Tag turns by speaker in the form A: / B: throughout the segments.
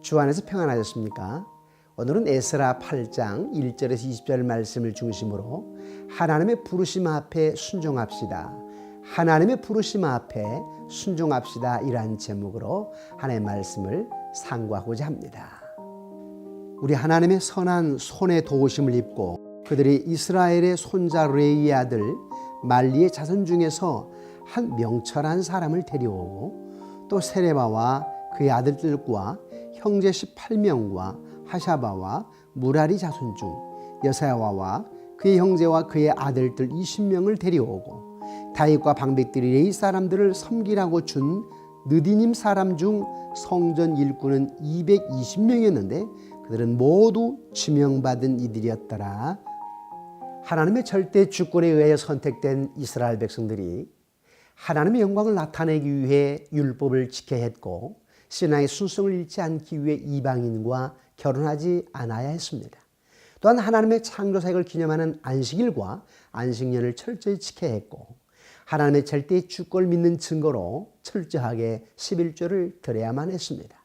A: 주 안에서 평안하셨습니까? 오늘은 에스라 8장 1절에서 20절 말씀을 중심으로 하나님의 부르심 앞에 순종합시다. 하나님의 부르심 앞에 순종합시다. 이러한 제목으로 하나님의 말씀을 상고하고자 합니다. 우리 하나님의 선한 손의 도우심을 입고 그들이 이스라엘의 손자 레위의 아들 말리의 자손 중에서 한 명철한 사람을 데려오고 또 세레바와 그의 아들들과 형제 18명과 하샤바와 무라리 자손 중 여사야와 그의 형제와 그의 아들들 20명을 데려오고 다윗과 방백들이 레위 사람들을 섬기라고 준 느디님 사람 중 성전 일꾼은 220명이었는데 그들은 모두 지명받은 이들이었더라. 하나님의 절대 주권에 의해 선택된 이스라엘 백성들이 하나님의 영광을 나타내기 위해 율법을 지켜야 했고 신앙의 순성을 잃지 않기 위해 이방인과 결혼하지 않아야 했습니다. 또한 하나님의 창조사역을 기념하는 안식일과 안식년을 철저히 지켜야 했고 하나님의 절대의 주권을 믿는 증거로 철저하게 11조를 드려야만 했습니다.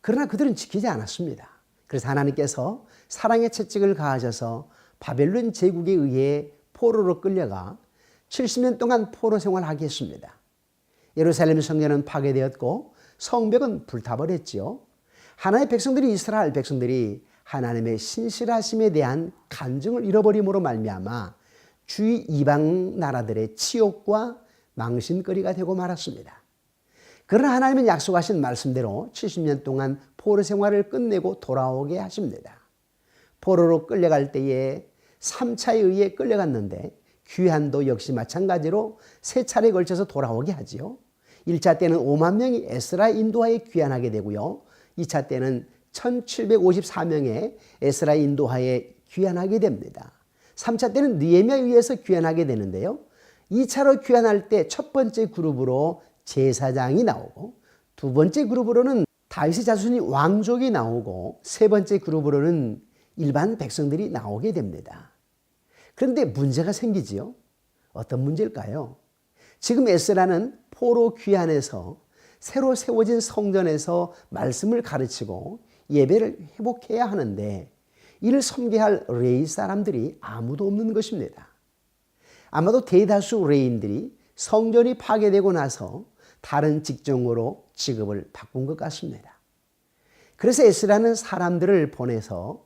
A: 그러나 그들은 지키지 않았습니다. 그래서 하나님께서 사랑의 채찍을 가하셔서 바벨론 제국에 의해 포로로 끌려가 70년 동안 포로 생활하게 했습니다. 예루살렘 성전은 파괴되었고 성벽은 불타버렸지요. 하나님의 백성들이 이스라엘 백성들이 하나님의 신실하심에 대한 간증을 잃어버림으로 말미암아 주위 이방 나라들의 치욕과 망신거리가 되고 말았습니다. 그러나 하나님은 약속하신 말씀대로 70년 동안 포로 생활을 끝내고 돌아오게 하십니다. 포로로 끌려갈 때에 3차에 의해 끌려갔는데 귀환도 역시 마찬가지로 3차례에 걸쳐서 돌아오게 하지요. 1차 때는 5만 명이 에스라 인도하에 귀환하게 되고요. 2차 때는 1754명의 에스라 인도하에 귀환하게 됩니다. 3차 때는 느헤미야에 의해서 귀환하게 되는데요. 2차로 귀환할 때 첫 번째 그룹으로 제사장이 나오고 두 번째 그룹으로는 다윗의 자손이 왕족이 나오고 세 번째 그룹으로는 일반 백성들이 나오게 됩니다. 그런데 문제가 생기지요. 어떤 문제일까요? 지금 에스라는 포로 귀환해서 새로 세워진 성전에서 말씀을 가르치고 예배를 회복해야 하는데 이를 섬겨할 레위 사람들이 아무도 없는 것입니다. 아마도 대다수 레위인들이 성전이 파괴되고 나서 다른 직종으로 직업을 바꾼 것 같습니다. 그래서 에스라는 사람들을 보내서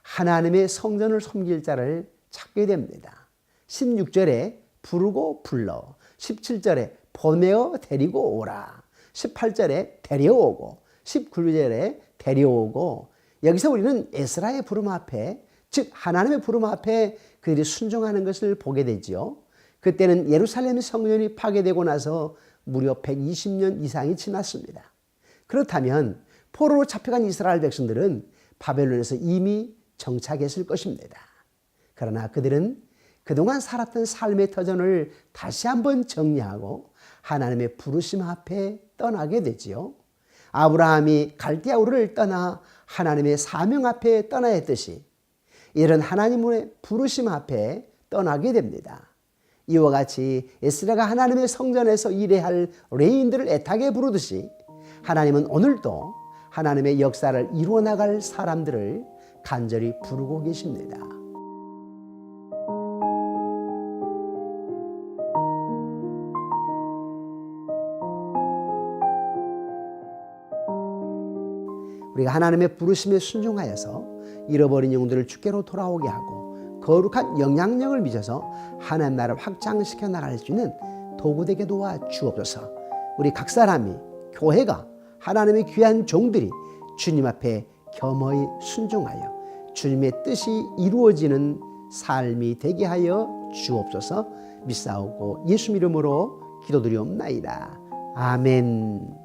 A: 하나님의 성전을 섬길 자를 찾게 됩니다. 16절에 부르고 불러, 17절에 보내어 데리고 오라, 18절에 데려오고, 19절에 데려오고. 여기서 우리는 에스라의 부름 앞에, 즉 하나님의 부름 앞에 그들이 순종하는 것을 보게 되지요. 그때는 예루살렘 성전이 파괴되고 나서 무려 120년 이상이 지났습니다. 그렇다면 포로로 잡혀간 이스라엘 백성들은 바벨론에서 이미 정착했을 것입니다. 그러나 그들은 그동안 살았던 삶의 터전을 다시 한번 정리하고 하나님의 부르심 앞에 떠나게 되지요. 아브라함이 갈대아 우르를 떠나 하나님의 사명 앞에 떠나야 했듯이 이런 하나님의 부르심 앞에 떠나게 됩니다. 이와 같이 에스라가 하나님의 성전에서 일해야 할 레위인들을 애타게 부르듯이 하나님은 오늘도 하나님의 역사를 이루어 나갈 사람들을 간절히 부르고 계십니다. 우리가 하나님의 부르심에 순종하여서 잃어버린 영들을 주께로 돌아오게 하고 거룩한 영향력을 미쳐서 하나님 나라를 확장시켜 나갈 수 있는 도구되게 도와 주옵소서. 우리 각 사람이, 교회가, 하나님의 귀한 종들이 주님 앞에 겸허히 순종하여 주님의 뜻이 이루어지는 삶이 되게 하여 주옵소서. 믿사오고 예수 이름으로 기도드리옵나이다. 아멘.